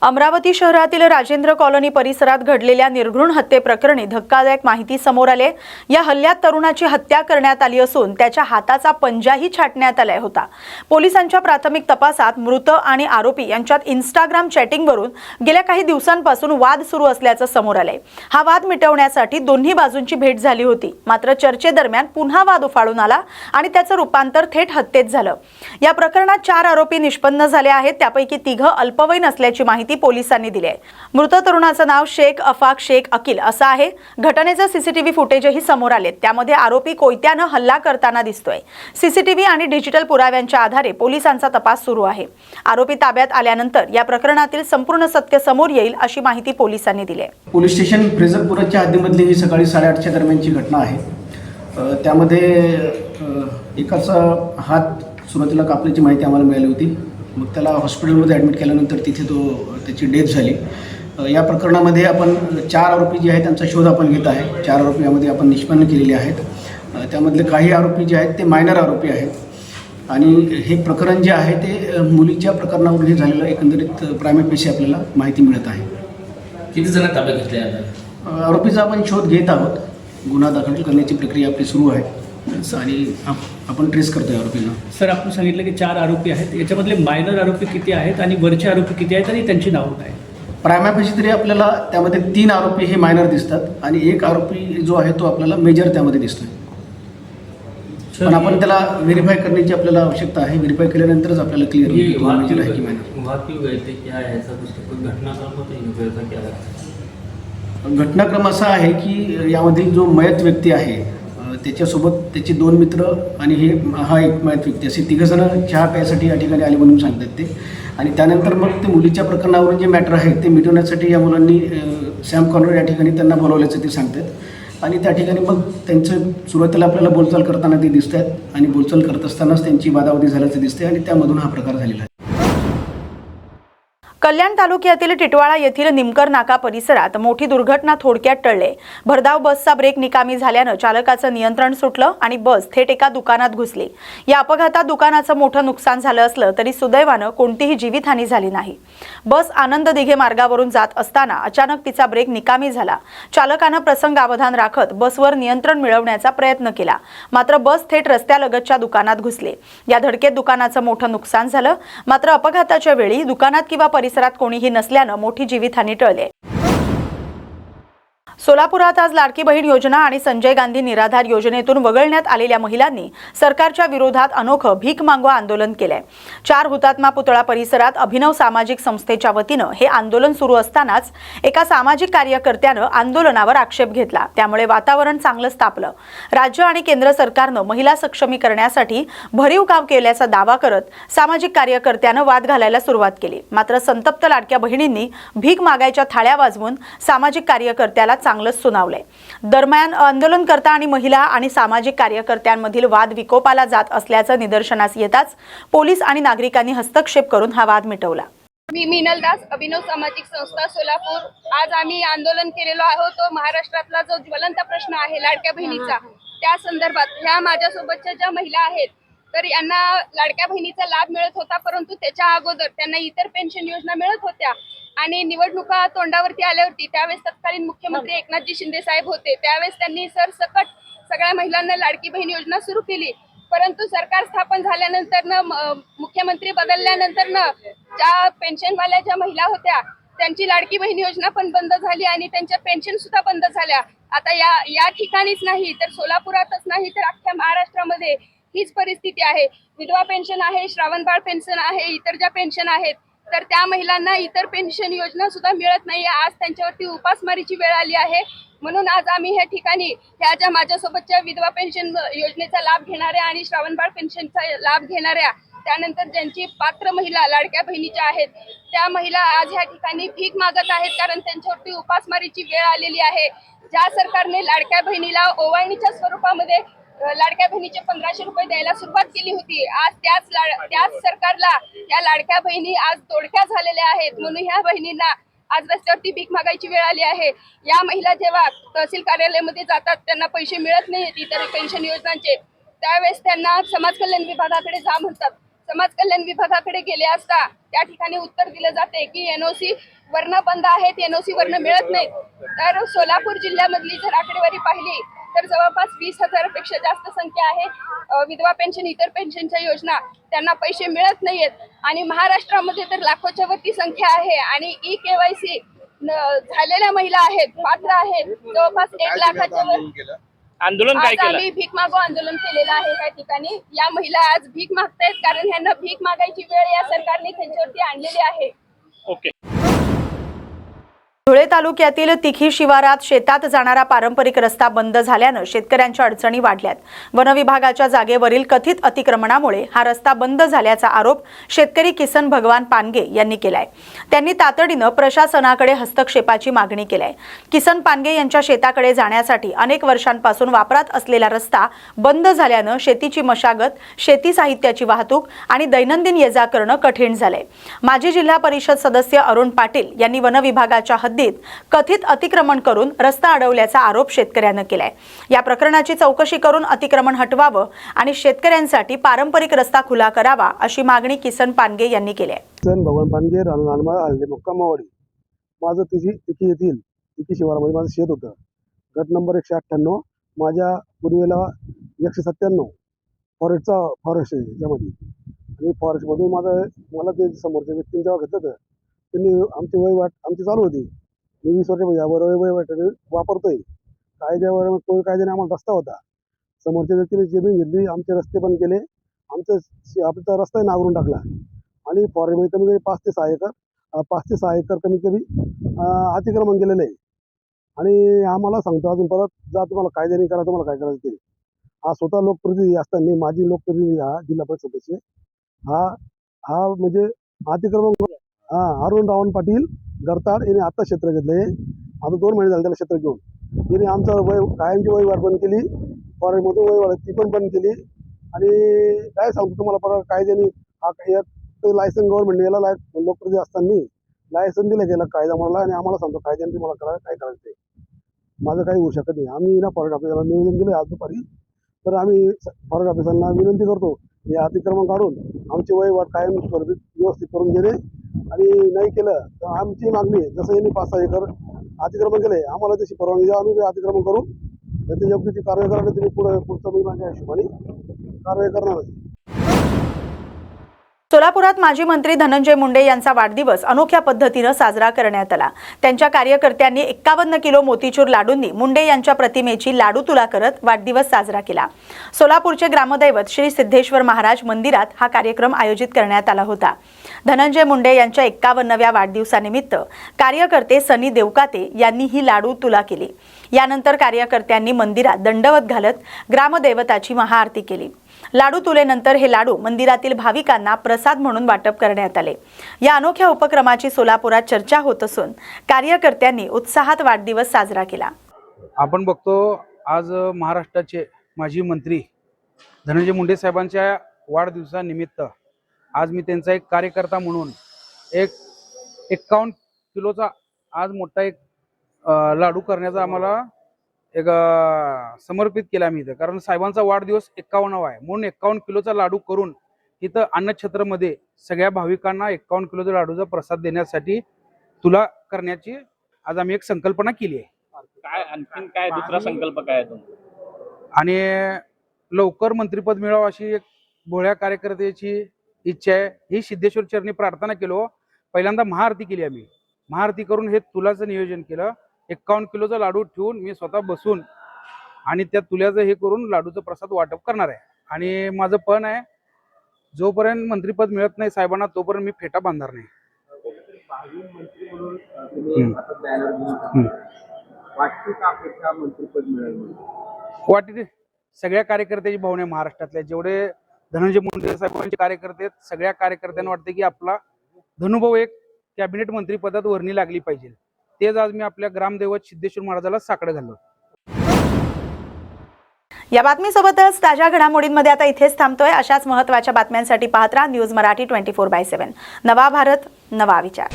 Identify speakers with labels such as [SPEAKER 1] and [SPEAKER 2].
[SPEAKER 1] अमरावती शहरातील राजेंद्र कॉलनी परिसरात घडलेल्या निर्घृण हत्येप्रकरणी धक्कादायक माहिती समोर आली. या हल्ल्यात तरुणाची हत्या करण्यात आली असून त्याच्या हाताचा पंजाही छाटण्यात आला होता. पोलिसांच्या प्राथमिक तपासात मृत आणि आरोपी यांच्यात इंस्टाग्राम चॅटिंगवरून गेल्या काही दिवसांपासून वाद सुरू असल्याचं समोर आलंय. हा वाद मिटवण्यासाठी दोन्ही बाजूंची भेट झाली होती. मात्र चर्चेदरम्यान पुन्हा वाद उफाळून आला आणि त्याचं रूपांतर थेट हत्येत झालं. या प्रकरणात 4 आरोपी निष्पन्न झाले आहेत. त्यापैकी 3 अल्पवयीन असल्याची माहिती पोलिसांनी दिली आहे. मृत तरुणाचं नाव शेख अफाक शेख अकील असं आहे. घटनेचं सीसीटीव्ही फुटेजही समोर आले. त्यामध्ये आरोपी कोयत्यानं हल्ला करताना दिसतोय. सीसीटीव्ही आणि डिजिटल पुराव्यांच्या आधारे पोलिसांचा तपास सुरू आहे. आरोपी ताब्यात आल्यानंतर या प्रकरणातील संपूर्ण सत्य समोर येईल अशी माहिती पोलिसांनी दिली आहे.
[SPEAKER 2] पोलीस स्टेशन फ्रेझरपुराच्या हद्दीमधली ही सकाळी 8:30च्या दरम्यानची घटना आहे. त्यामध्ये एकाचा हात सुरुवातीला कापल्याची माहिती आम्हाला मिळाली होती. मग त्याला हॉस्पिटलमध्ये ॲडमिट केल्यानंतर तिथे त्याची डेथ झाली. या प्रकरणामध्ये आपण 4 आरोपी जे आहेत त्यांचा शोध आपण घेत आहे. 4 आरोपी यामध्ये आपण निष्पन्न केलेले आहेत. त्यामधले काही आरोपी जे आहेत ते मायनर आरोपी आहेत आणि हे प्रकरण जे आहे ते मुलीच्या प्रकरणावरून हे झालेलं एकंदरीत प्रायमरी पेशी आपल्याला माहिती मिळत आहे.
[SPEAKER 3] किती जण ताब्यात घेतले आता?
[SPEAKER 2] आरोपीचा आपण शोध घेत आहोत. गुन्हा दाखल करण्याची प्रक्रिया आपली सुरू आहे आणि आपण ट्रेस करतोय आरोपींना.
[SPEAKER 4] सर, आपण सांगितलं की 4 आरोपी आहेत. याच्यामधले मायनर आरोपी किती आहेत आणि वरचे आरोपी किती आहेत आणि त्यांची नावं काय?
[SPEAKER 2] प्रायमरी तरी आपल्याला त्यामध्ये 3 आरोपी हे मायनर दिसतात आणि 1 आरोपी जो आहे तो आपल्याला मेजर त्यामध्ये दिसतोय. पण आपण त्याला व्हेरीफाय करण्याची आपल्याला आवश्यकता आहे. व्हेरीफाय केल्यानंतरच आपल्याला क्लिअर होईल की मेजर आहे की मायनर. घटनाक्रम असा आहे की यामधील जो मयत व्यक्ती आहे त्याच्यासोबत त्याचे 2 मित्र आणि हा एक मयत व्यक्ती असे 3 जण चहा प्यायसाठी या ठिकाणी आले म्हणून सांगतात ते. आणि त्यानंतर मग ते मुलीच्या प्रकरणावरून जे मॅटर आहे ते मिटवण्यासाठी या मुलांनी सॅम कॉर्नर या ठिकाणी त्यांना बोलवल्याचं ते सांगतात. आणि त्या ठिकाणी मग त्यांचं सुरुवातीला आपल्याला बोलचाल करताना ते दिसत आहेत आणि बोलचाल करत असतानाच त्यांची वादावादी झाल्याचं दिसते आणि त्यामधून हा प्रकार झालेला आहे.
[SPEAKER 1] कल्याण तालुक्यातील टिटवाळा येथील निमकर नाका परिसरात मोठी दुर्घटना थोडक्यात टळली. भरधाव बसचा ब्रेक निकामी झाल्यानं चालकाचं नियंत्रण सुटलं आणि बस थेट एका दुकानात घुसली. या अपघातात दुकानाचं मोठं नुकसान झालं असलं तरी सुदैवानं कोणतीही जीवितहानी झाली नाही. बस आनंद दिघे मार्गावरून जात असताना अचानक तिचा ब्रेक निकामी झाला. चालकानं प्रसंगावधान राखत बसवर नियंत्रण मिळवण्याचा प्रयत्न केला. मात्र बस थेट रस्त्यालगतच्या दुकानात घुसली. या धडकेत दुकानाचं मोठं नुकसान झालं. मात्र अपघाताच्या वेळी दुकानात किंवा परिसरात कोणीही नसल्यानं मोठी जीवितहानी टळली. सोलापुरात आज लाडकी बहीण योजना आणि संजय गांधी निराधार योजनेतून वगळण्यात आलेल्या महिलांनी सरकारच्या विरोधात अनोखं भीक मागवा आंदोलन केलंय. 4 हुतात्मा पुतळा परिसरात अभिनव सामाजिक संस्थेच्या वतीनं हे आंदोलन सुरू असतानाच एका सामाजिक कार्यकर्त्यानं आंदोलनावर आक्षेप घेतला. त्यामुळे वातावरण चांगलंच तापलं. राज्य आणि केंद्र सरकारनं महिला सक्षमीकरणासाठी भरीव काम केल्याचा दावा करत सामाजिक कार्यकर्त्यानं वाद घालायला सुरुवात केली. मात्र संतप्त लाडक्या बहिणींनी भीक मागायच्या थाळ्या वाजवून सामाजिक कार्यकर्त्याला चांगलंच सुनावलंय. दरम्यान आंदोलनकर्ता आणि महिला आणि सामाजिक कार्यकर्त्यांमधील वाद विकोपाला जात असल्याचं निदर्शनास येताच पोलीस आणि नागरिकांनी हस्तक्षेप करून हा वाद मिटवला.
[SPEAKER 5] मी मीनल दास, अभिनव सामाजिक संस्था सोलापूर. आज आम्ही आंदोलन केलेलो आहोत. तो महाराष्ट्रातला जो ज्वलंत प्रश्न आहे लाडक्या बहिणीचा, त्या संदर्भात ह्या माझ्यासोबतच्या ज्या महिला आहेत तर यांना लाडक्या बहिणीचा लाभ मिळत होता, परंतु त्याच्या अगोदर त्यांना इतर पेन्शन योजना मिळत होत्या. आणि निवडणुका तोंडावरती आल्यावरती त्यावेळेस तत्कालीन मुख्यमंत्री एकनाथजी शिंदे साहेब होते. त्यावेळेस त्यांनी सरसकट सगळ्या महिलांना लाडकी बहीण योजना सुरू केली. परंतु सरकार स्थापन झाल्यानंतर मुख्यमंत्री बदलल्यानंतर ज्या पेन्शनवाल्या ज्या महिला होत्या त्यांची लाडकी बहीण योजना पण बंद झाली आणि त्यांच्या पेन्शन सुद्धा बंद झाल्या. आता या ठिकाणीच नाही तर सोलापुरातच नाही तर अख्ख्या महाराष्ट्रामध्ये हीच परिस्थिती आहे. विधवा पेन्शन आहे, श्रावण बाळ पेन्शन आहे, इतर ज्या पेन्शन आहेत तर त्या महिलांना इतर पेन्शन योजना सुद्धा मिळत नाही. आज त्यांच्यावरती उपासमारीची वेळ आली आहे. म्हणून आज आम्ही ह्या ठिकाणी ह्या ज्या माझ्यासोबतच्या विधवा पेन्शन योजनेचा लाभ घेणाऱ्या आणि श्रावण बाळ पेन्शनचा लाभ घेणाऱ्या, त्यानंतर ज्यांची पात्र महिला लाडक्या बहिणीच्या आहेत त्या महिला आज ह्या ठिकाणी भीक मागत आहेत, कारण त्यांच्यावरती उपासमारीची वेळ आलेली आहे. ज्या सरकारने लाडक्या बहिणीला ओवाळणीच्या स्वरूपामध्ये लाडक्या बहिणीचे 1500 रुपये द्यायला सुरुवात केली होती, आज त्याच सरकारला या लाडक्या बहिणी आज तोडक्या झालेल्या आहेत. म्हणून ह्या बहिणींना आज रस्त्यावरती भीक मागायची वेळ आली आहे. या महिला जेव्हा तहसील कार्यालयामध्ये जातात त्यांना पैसे मिळत नाहीत इतर पेन्शन योजनांचे, त्यावेळेस त्यांना समाज कल्याण विभागाकडे जा म्हणतात. समाज कल्याण विभागाकडे गेले असता त्या ठिकाणी उत्तर दिलं जाते की एनओसी वर्ण बंद आहेत, एनओसी वर्ण मिळत नाहीत. तर सोलापूर जिल्ह्यामधली जर आकडेवारी पाहिली तर जवळपास 20,000पेक्षा जास्त संख्या आहे. विधवा पेन्शन, इतर पेन्शनच्या योजना त्यांना पैसे मिळत नाहीयेत आणि महाराष्ट्रामध्ये तर लाखोच्या वरती संख्या आहे आणि ई-KYC झालेल्या महिला आहेत, पात्र आहेत जवळपास 1 लाखाच्या वर.
[SPEAKER 6] आंदोलन काय
[SPEAKER 5] आज
[SPEAKER 6] केलं?
[SPEAKER 5] आम्ही भीक मागो आंदोलन केलेलं आहे या ठिकाणी. या महिला आज भीक मागतायत कारण ह्यांना भीक मागायची वेळ या सरकारने त्यांच्यावरती आणलेली आहे.
[SPEAKER 6] ओके.
[SPEAKER 1] धुळे तालुक्यातील तिखी शिवारात शेतात जाणारा पारंपरिक रस्ता बंद झाल्यानं शेतकऱ्यांच्या अडचणी वाढल्यात. वन विभागाच्या जागेवरील कथित अतिक्रमणामुळे हा रस्ता बंद झाल्याचा आरोप शेतकरी किसन भगवान पानगे यांनी केलाय. त्यांनी तातडीनं प्रशासनाकडे हस्तक्षेपाची मागणी केली. किसन पानगे यांच्या शेताकडे जाण्यासाठी अनेक वर्षांपासून वापरात असलेला रस्ता बंद झाल्यानं शेतीची मशागत, शेती साहित्याची वाहतूक आणि दैनंदिन ये-जा करणं कठीण झालंय. माजी जिल्हा परिषद सदस्य अरुण पाटील यांनी वन विभागाच्या हद्दीत कथित अतिक्रमण करून रस्ता अडवल्याचा आरोप शेतकऱ्यानं केलाय. या प्रकरणाची चौकशी करून अतिक्रमण हटवावं आणि शेतकऱ्यांसाठी पारंपरिक रस्ता खुला करावा अशी मागणी किसन पानगे यांनी केली आहे.
[SPEAKER 7] किसन भगवान पानगे, रानमाळ हल्ले, मुक्कामवाडी. माझं तिकी येथील तिकी शिवारामध्ये माझं शेत होतं. गट नंबर 198, माझ्या पूर्वेला 197 फॉरेस्ट आहे त्यामध्ये. आणि फॉरेस्टमधून मला ते समोरच्या व्यक्तीने जेव्हा घेतलं त्यांनी आमची वहिवाट आमची चालू होती. मी 20 वर्ष वहिवाट वापरतोय. कायद्यावर तो कायद्याने आम्हाला रस्ता होता. समोरच्या व्यक्तीने जमीन घेतली, आमचे रस्ते बंद केले, आपला रस्ता नांगरून टाकला. आणि फॉरेस्टमध्ये कमी 5 ते 6 एकर कमी अतिक्रमण केलेलं आहे. आणि आम्हाला सांगतो अजून परत जा तुम्हाला कायद्याने करा, तुम्हाला काय करायचं ते. हा स्वतः लोकप्रतिनिधी असताना माजी लोकप्रतिनिधी हा जिल्हा परिषद सदस्य हा म्हणजे अतिक्रमण अरुण रावण पाटील गरताड यांनी आता क्षेत्र घेतलंय. आता 2 महिने झाले त्याला क्षेत्र घेऊन. त्यांनी आमचं कायमची वहिवाट बंद केली, फॉरेस्टमधून वहिवाट ती पण बंद केली. आणि काय सांगतो तुम्हाला परत कायद्याने लायसन गव्हर्नमेंटने याला लोकप्रतिनिधी असताना लायसन दिलं गेलं कायदा मला. आणि आम्हाला सांगतो कायद्याने तुम्हाला करायला काय करायचं ते. माझं काही होऊ शकत नाही. आम्ही ना फॉरेस्ट ऑफिसरला निवेदन दिलं आज दुपारी. तर आम्ही फॉरेस्ट ऑफिसरना विनंती करतो हे अतिक्रमण काढून आमची वहिवाट कायम व्यवस्थित करून देणे. आणि नाही केलं तर आमची मागणी आहे, जसं यांनी 5-6 एकर अतिक्रमण केले आम्हाला तशी परवानगी द्या, आम्ही अतिक्रमण करू. त्याची योग्य ती कारवाई करा. तुम्ही पुढचं मी माझ्या हिशोबाने कारवाई करणार.
[SPEAKER 1] सोलापुरात माजी मंत्री धनंजय मुंडे यांचा वाढदिवस अनोख्या पद्धतीनं साजरा करण्यात आला. त्यांच्या कार्यकर्त्यांनी 51 किलो मोतीचूर लाडूंनी मुंडे यांच्या प्रतिमेची लाडू तुला करत वाढदिवस साजरा केला. सोलापूरचे ग्रामदैवत श्री सिद्धेश्वर महाराज मंदिरात हा कार्यक्रम आयोजित करण्यात आला होता. धनंजय मुंडे यांच्या 51व्या वाढदिवसानिमित्त कार्यकर्ते सनी देवकाते यांनी ही लाडू तुला केली. यानंतर कार्यकर्त्यांनी मंदिरात दंडवत घालत ग्रामदैवताची महाआरती केली. लाडू तुलेनंतर हे लाडू मंदिरातील भाविकांना प्रसाद म्हणून वाटप करण्यात आले. या अनोख्या उपक्रमाची सोलापुरात चर्चा होत असून कार्यकर्त्यांनी उत्साहात वाढदिवस साजरा केला.
[SPEAKER 8] आपण बघतो आज महाराष्ट्राचे माजी मंत्री धनंजय मुंडे साहेबांच्या वाढदिवसानिमित्त आज मी त्यांचा एक कार्यकर्ता म्हणून 51 किलोचा आज मोठा एक लाडू करण्याचा आम्हाला एक समर्पित केला आम्ही इथं. कारण साहेबांचा वाढदिवस 51 आहे म्हणून 51 किलोचा लाडू करून इथं अन्नछत्रमध्ये सगळ्या भाविकांना 51 किलोचा लाडूचा प्रसाद देण्यासाठी तुला करण्याची आज आम्ही एक संकल्पना केली आहे.
[SPEAKER 6] काय आणखीन काय दुसरा संकल्प काय आहे तुमचा?
[SPEAKER 8] आणि लवकर मंत्रिपद मिळावं अशी एक भोळ्या कार्यकर्त्याची इच्छा आहे. ही सिद्धेश्वर चरणी प्रार्थना केलो. पहिल्यांदा महाआरती केली आम्ही. महाआरती करून हे तुलाचं नियोजन केलं. 51 किलोचा लाडू ठेवून मी स्वतः बसून आणि त्या तुल्याचं हे करून लाडूचं प्रसाद वाटप करणार आहे. आणि माझं पण आहे जोपर्यंत मंत्रिपद मिळत नाही साहेबांना तोपर्यंत मी फेटा बांधणार नाही. वाटते सगळ्या कार्यकर्त्याची भावना आहे. महाराष्ट्रातल्या जेवढे धनंजय मुंडे साहेबांचे कार्यकर्ते आहेत सगळ्या कार्यकर्त्यांना वाटते की आपला धनुभाऊ एक कॅबिनेट मंत्रिपदात वर्णी लागली पाहिजे. तेच आज मी आपल्या ग्रामदैवत सिद्धेश्वर महाराजाला साकडं घाललो.
[SPEAKER 1] या बातमीसोबतच ताज्या घडामोडींमध्ये आता इथेच थांबतोय. अशाच महत्त्वाच्या बातम्यांसाठी पाहत राहा न्यूज मराठी 24/7. नवा भारत, नवा विचार.